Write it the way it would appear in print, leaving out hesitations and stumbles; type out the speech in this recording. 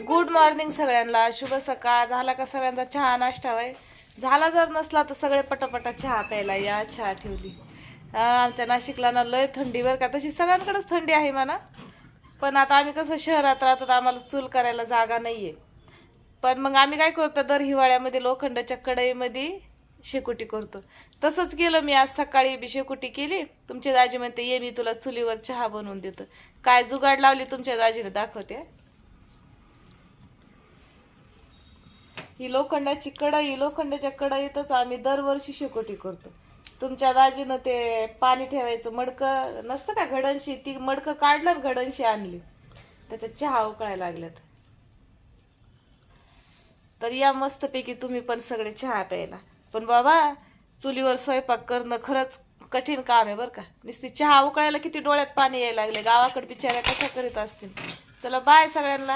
Good morning सगळ्यांना, शुभ सकाळ. झाला का सगळ्यांचा चहा नाश्ता? होय झाला, जर नसला तर सगळे पटापटा चहा प्यायला या. चहा ठेवली. आमच्या नाशिकला ना लय थंडी बरं का, तशी सगळ्यांकडेच थंडी आहे म्हणा, पण आता आम्ही कसं शहरात राहतो, आम्हाला चूल करायला जागा नाहीये. पण मग आम्ही काय करतो, दर हिवाळ्यामध्ये लोखंडाच्या कढईमध्ये शेकोटी करतो. तसंच केलं मी आज सकाळी बी, शेकोटी केली. तुमच्या दाजी म्हणते ये मी तुला चुलीवर चहा बनवून देतो. काय जुगाड लावली तुमच्या दाजीने दाखवते. ही लोखंडाची कढई, लोखंडाच्या कढईतच आम्ही दरवर्षी शेकोटी करतो. तुमच्या दाजीनं ते पाणी ठेवायचं मडकं नसतं का, घडणशी, ती मडकं काढलं आणि घडणशी आणली, त्याच्यात चहा उकळायला लागल्यात. तर या मस्तपैकी तुम्ही पण सगळे चहा प्यायला. पण बाबा, चुलीवर स्वयंपाक करणं खरंच कठीण काम आहे बरं का. नुसती चहा उकळायला किती डोळ्यात पाणी यायला लागले. गावाकडे बिचाऱ्या कशा करीत असतील. चला बाय सगळ्यांना.